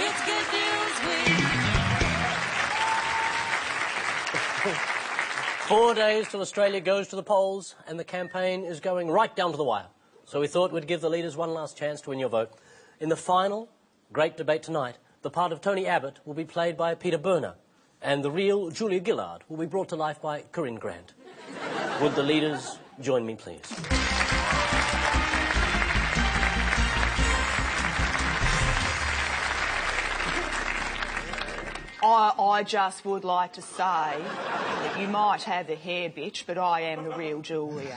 It's good news week. 4 days till Australia goes to the polls, and the campaign is going right down to the wire. So we thought we'd give the leaders one last chance to win your vote. In the final great debate tonight, the part of Tony Abbott will be played by Peter Berner, and the real Julia Gillard will be brought to life by Corinne Grant. Would the leaders join me, please? I just would like to say that you might have the hair, bitch, but I am the real Julia.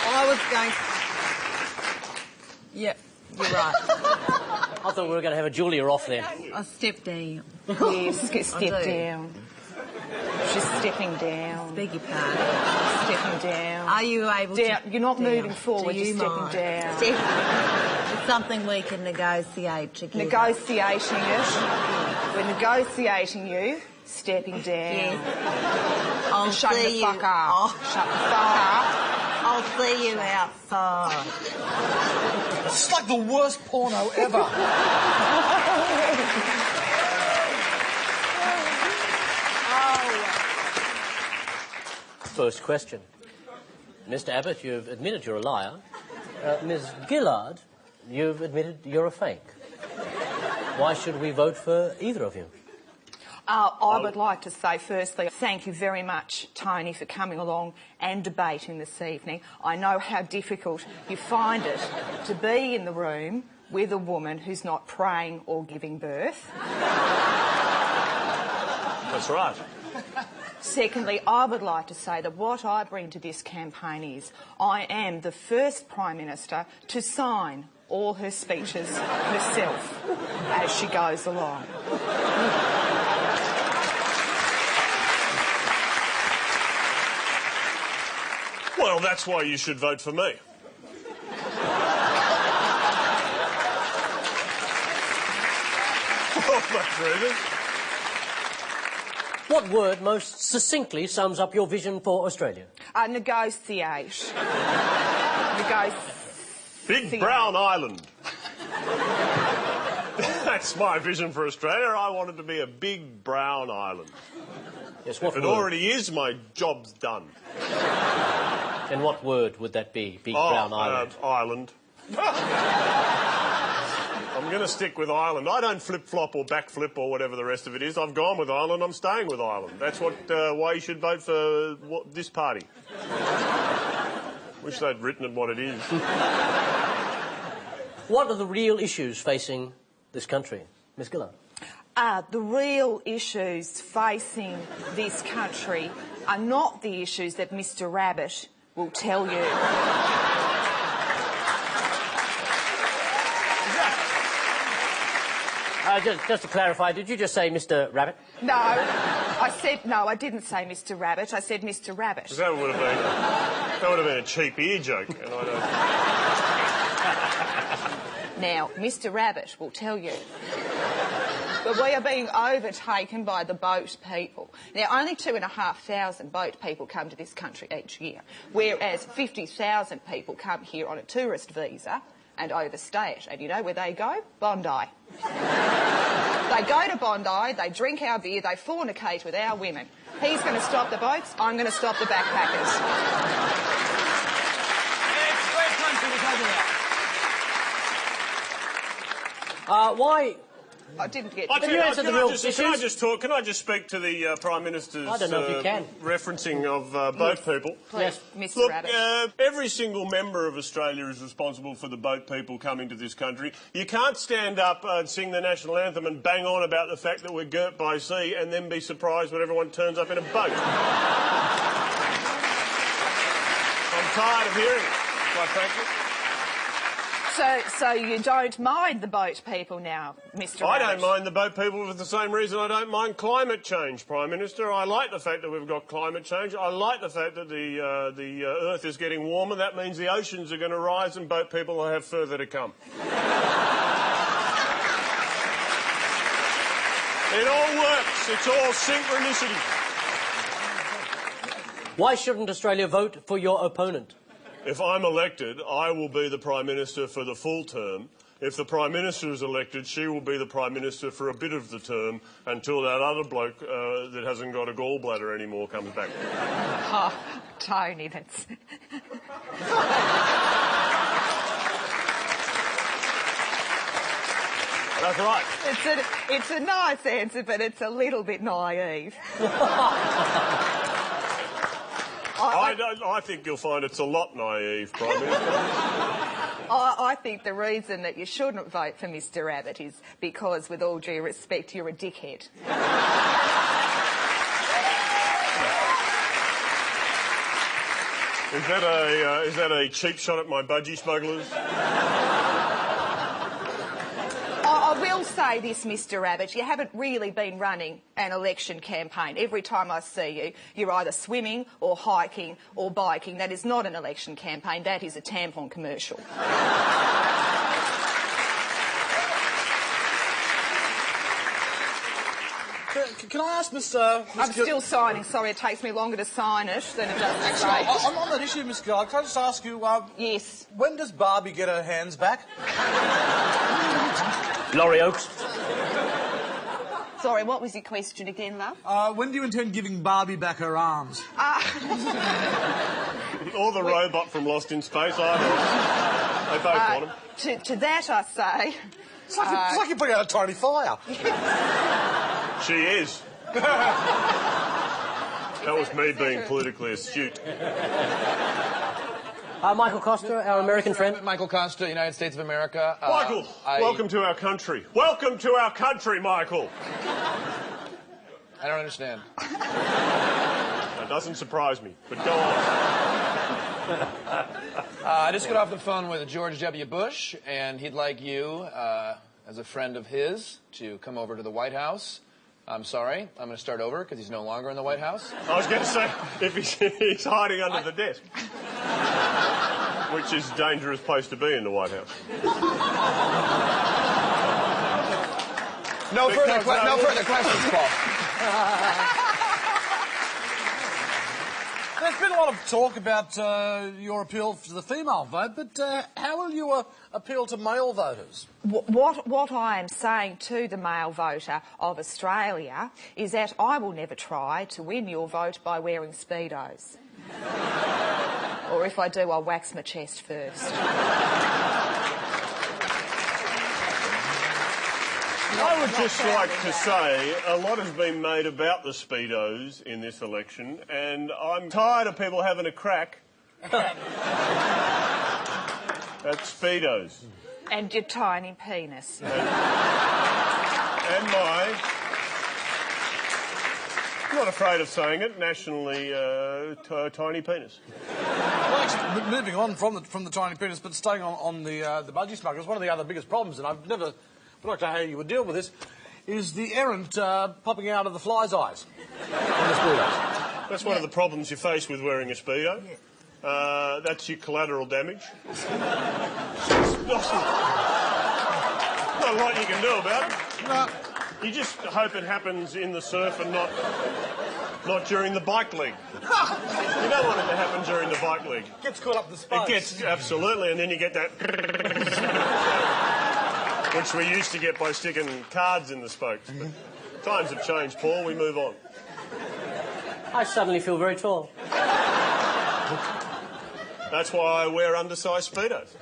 I was going... Yep, you're right. I thought we were going to have a Julia off then. I'll step down. Yes, step down. She's stepping down. Beg your pardon. Stepping down. Are you able to... You're not moving forward, you're stepping down. It's something we can negotiate together. Negotiating it. We're negotiating you, stepping down. Yes. I'll Shut see the you. fuck up. Shut the fuck up. I'll see you outside. It's like the worst porno ever. First question. Mr. Abbott, you've admitted you're a liar. Ms. Gillard, you've admitted you're a fake. Why should we vote for either of you? I would like to say, firstly, thank you very much, Tony, for coming along and debating this evening. I know how difficult you find it to be in the room with a woman who's not praying or giving birth. That's right. Secondly, I would like to say that what I bring to this campaign is I am the first Prime Minister to sign all her speeches herself as she goes along. Well, that's why you should vote for me. Well, much reason. What word most succinctly sums up your vision for Australia? Negotiate. Big brown island. That's my vision for Australia. I want it to be a big brown island. Yes, what If it word? already is, my job's done. And what word would that be, big brown island? Island. I'm going to stick with Ireland. I don't flip-flop or backflip or whatever the rest of it is. I've gone with Ireland. I'm staying with Ireland. That's why you should vote for this party. Wish they'd written it what it is. What are the real issues facing this country, Ms. Gillard? The real issues facing this country are not the issues that Mr. Rabbit will tell you. Just to clarify, did you just say Mr. Rabbit? No, I didn't say Mr. Rabbit. I said Mr. Rabbit. That would have been a cheap ear joke. And I don't... Now, Mr. Rabbit will tell you that we are being overtaken by the boat people. Now, only 2,500 boat people come to this country each year, whereas 50,000 people come here on a tourist visa and overstay it. And you know where they go? Bondi. They go to Bondi, they drink our beer, they fornicate with our women. He's going to stop the boats, I'm going to stop the backpackers. Why... I didn't get... Can you answer the real issues? Can I just speak to the Prime Minister's I don't know if you can. referencing of boat people? Please, Mr. Look, Rabbit. every single member of Australia is responsible for the boat people coming to this country. You can't stand up and sing the national anthem and bang on about the fact that we're girt by sea and then be surprised when everyone turns up in a boat. I'm tired of hearing it, quite frankly. So you don't mind the boat people now, Mr. I Rabbit? don't mind the boat people for the same reason I don't mind climate change, Prime Minister. I like the fact that we've got climate change. I like the fact that the Earth is getting warmer. That means the oceans are going to rise and boat people will have further to come. It all works. It's all synchronicity. Why shouldn't Australia vote for your opponent? If I'm elected, I will be the Prime Minister for the full term. If the Prime Minister is elected, she will be the Prime Minister for a bit of the term until that other bloke that hasn't got a gallbladder anymore comes back. Oh, Tony, that's... That's right. It's a nice answer, but it's a little bit naive. I think you'll find it's a lot naive, Prime Minister. I think the reason that you shouldn't vote for Mr Abbott is because, with all due respect, you're a dickhead. Is that a cheap shot at my budgie smugglers? I will say this, Mr Abbott, you haven't really been running an election campaign. Every time I see you, you're either swimming or hiking or biking. That is not an election campaign, that is a tampon commercial. Can I ask Mr... I'm still signing. Sorry, it takes me longer to sign it than it does to say it. I'm on that issue, Miss Gill. Can I just ask you... Yes. When does Barbie get her hands back? Laurie Oakes. Sorry, what was your question again, love? When do you intend giving Barbie back her arms? Or the robot from Lost in Space, I They both want them. To that I say... It's like you're putting out a tiny fire. She is. That was me being politically astute. Michael Costa, our American friend. Michael Costa, United States of America. Michael, welcome to our country. Welcome to our country, Michael. I don't understand. That doesn't surprise me, but go on. I just got off the phone with George W. Bush, and he'd like you, as a friend of his, to come over to the White House. I'm sorry, I'm going to start over because he's no longer in the White House. I was going to say, if he's hiding under the desk. Which is a dangerous place to be in the White House. No further questions, Paul. There's been a lot of talk about your appeal to the female vote, but how will you appeal to male voters? What I am saying to the male voter of Australia is that I will never try to win your vote by wearing Speedos. Or if I do, I'll wax my chest first. I would just like to say a lot has been made about the Speedos in this election, and I'm tired of people having a crack at Speedos. And your tiny penis. And my... I'm not afraid of saying it, nationally tiny penis. Well, actually, moving on from the tiny penis, but staying on the budgie smugglers, one of the other biggest problems, and I've never worked out how you would deal with this, is the errant popping out of the fly's eyes on the Speedos. That's one of the problems you face with wearing a Speedo. Yeah. That's your collateral damage. Not a lot you can do about it. No. You just hope it happens in the surf and not during the bike leg. You don't want it to happen during the bike leg. Gets caught up in the spokes. It gets, absolutely, and then you get that... which we used to get by sticking cards in the spokes. But times have changed, Paul. We move on. I suddenly feel very tall. That's why I wear undersized Speedos.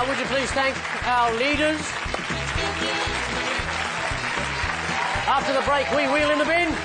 Would you please thank our leaders? After the break, we wheel in the bin.